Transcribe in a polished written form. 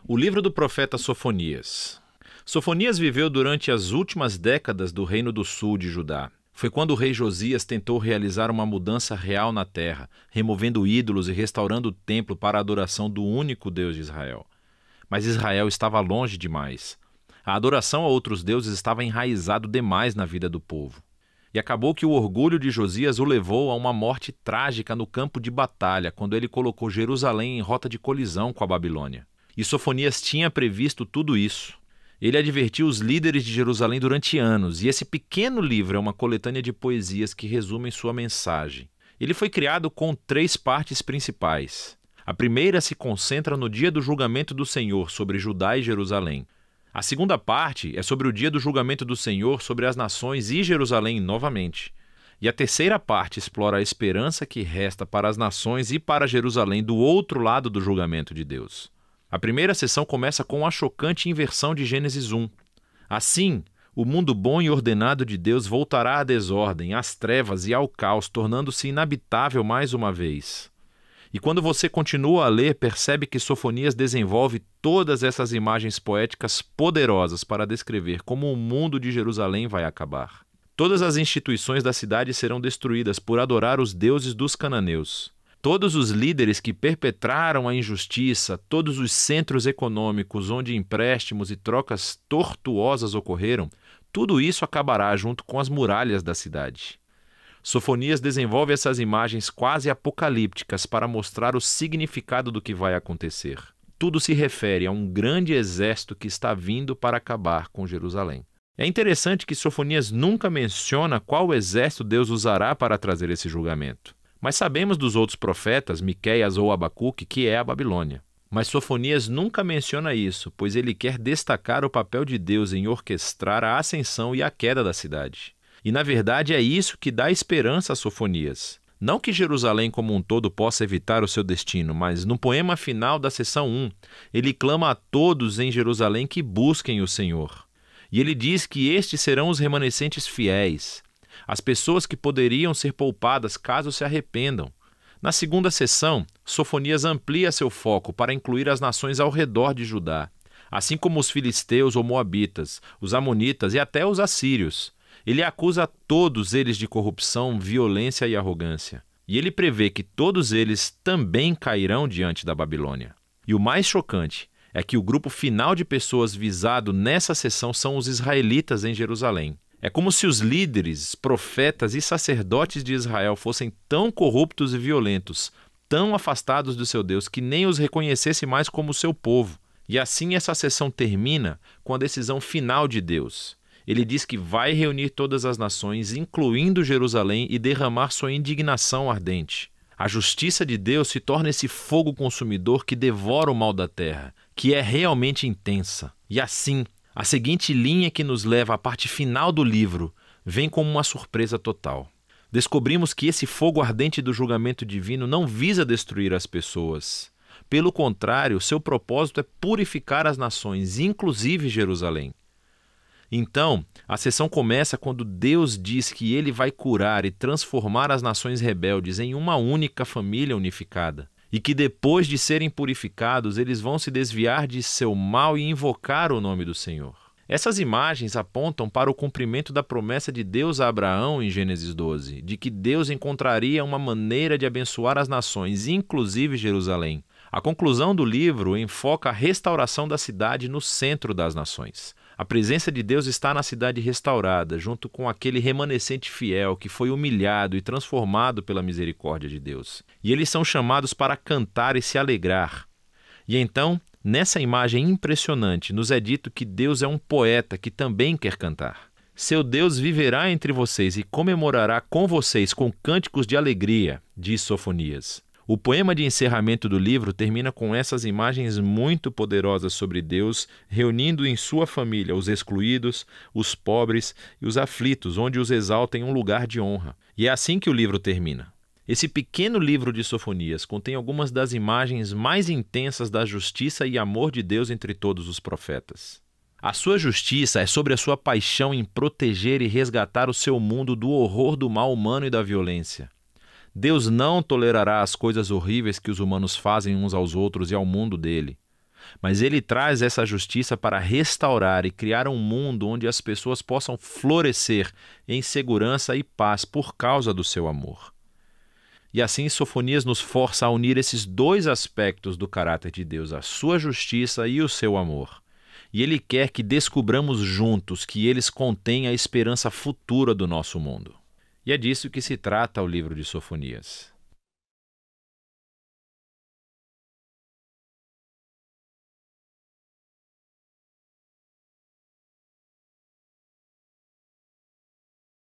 O livro do profeta Sofonias. Sofonias viveu durante as últimas décadas do Reino do Sul de Judá. Foi quando o rei Josias tentou realizar uma mudança real na terra, removendo ídolos e restaurando o templo para a adoração do único Deus de Israel. Mas Israel estava longe demais. A adoração a outros deuses estava enraizado demais na vida do povo. E acabou que o orgulho de Josias o levou a uma morte trágica no campo de batalha, quando ele colocou Jerusalém em rota de colisão com a Babilônia. E Sofonias tinha previsto tudo isso. Ele advertiu os líderes de Jerusalém durante anos, e esse pequeno livro é uma coletânea de poesias que resumem sua mensagem. Ele foi criado com 3 partes principais. A primeira se concentra no dia do julgamento do Senhor sobre Judá e Jerusalém. A segunda parte é sobre o dia do julgamento do Senhor sobre as nações e Jerusalém novamente. E a terceira parte explora a esperança que resta para as nações e para Jerusalém do outro lado do julgamento de Deus. A primeira sessão começa com a chocante inversão de Gênesis 1. Assim, o mundo bom e ordenado de Deus voltará à desordem, às trevas e ao caos, tornando-se inabitável mais uma vez. E quando você continua a ler, percebe que Sofonias desenvolve todas essas imagens poéticas poderosas para descrever como o mundo de Jerusalém vai acabar. Todas as instituições da cidade serão destruídas por adorar os deuses dos cananeus. Todos os líderes que perpetraram a injustiça, todos os centros econômicos onde empréstimos e trocas tortuosas ocorreram, tudo isso acabará junto com as muralhas da cidade. Sofonias desenvolve essas imagens quase apocalípticas para mostrar o significado do que vai acontecer. Tudo se refere a um grande exército que está vindo para acabar com Jerusalém. É interessante que Sofonias nunca menciona qual exército Deus usará para trazer esse julgamento. Mas sabemos dos outros profetas, Miqueias ou Abacuque, que é a Babilônia. Mas Sofonias nunca menciona isso, pois ele quer destacar o papel de Deus em orquestrar a ascensão e a queda da cidade. E na verdade é isso que dá esperança a Sofonias. Não que Jerusalém como um todo possa evitar o seu destino, mas no poema final da seção 1, ele clama a todos em Jerusalém que busquem o Senhor. E ele diz que estes serão os remanescentes fiéis, as pessoas que poderiam ser poupadas caso se arrependam. Na segunda sessão, Sofonias amplia seu foco para incluir as nações ao redor de Judá, assim como os filisteus ou moabitas, os amonitas e até os assírios. Ele acusa todos eles de corrupção, violência e arrogância. E ele prevê que todos eles também cairão diante da Babilônia. E o mais chocante é que o grupo final de pessoas visado nessa sessão são os israelitas em Jerusalém. É como se os líderes, profetas e sacerdotes de Israel fossem tão corruptos e violentos, tão afastados do seu Deus, que nem os reconhecesse mais como seu povo. E assim essa sessão termina com a decisão final de Deus. Ele diz que vai reunir todas as nações, incluindo Jerusalém, e derramar sua indignação ardente. A justiça de Deus se torna esse fogo consumidor que devora o mal da terra, que é realmente intensa. E assim, a seguinte linha que nos leva à parte final do livro vem como uma surpresa total. Descobrimos que esse fogo ardente do julgamento divino não visa destruir as pessoas. Pelo contrário, seu propósito é purificar as nações, inclusive Jerusalém. Então, a sessão começa quando Deus diz que ele vai curar e transformar as nações rebeldes em uma única família unificada. E que depois de serem purificados, eles vão se desviar de seu mal e invocar o nome do Senhor. Essas imagens apontam para o cumprimento da promessa de Deus a Abraão em Gênesis 12, de que Deus encontraria uma maneira de abençoar as nações, inclusive Jerusalém. A conclusão do livro enfoca a restauração da cidade no centro das nações. A presença de Deus está na cidade restaurada, junto com aquele remanescente fiel que foi humilhado e transformado pela misericórdia de Deus. E eles são chamados para cantar e se alegrar. E então, nessa imagem impressionante, nos é dito que Deus é um poeta que também quer cantar. Seu Deus viverá entre vocês e comemorará com vocês com cânticos de alegria, diz Sofonias. O poema de encerramento do livro termina com essas imagens muito poderosas sobre Deus, reunindo em sua família os excluídos, os pobres e os aflitos, onde os exalta em um lugar de honra. E é assim que o livro termina. Esse pequeno livro de Sofonias contém algumas das imagens mais intensas da justiça e amor de Deus entre todos os profetas. A sua justiça é sobre a sua paixão em proteger e resgatar o seu mundo do horror do mal humano e da violência. Deus não tolerará as coisas horríveis que os humanos fazem uns aos outros e ao mundo dele. mas ele traz essa justiça para restaurar e criar um mundo onde as pessoas possam florescer em segurança e paz por causa do seu amor. E assim Sofonias nos força a unir esses dois aspectos do caráter de Deus, a sua justiça e o seu amor. E ele quer que descubramos juntos que eles contêm a esperança futura do nosso mundo. E é disso que se trata o livro de Sofonias.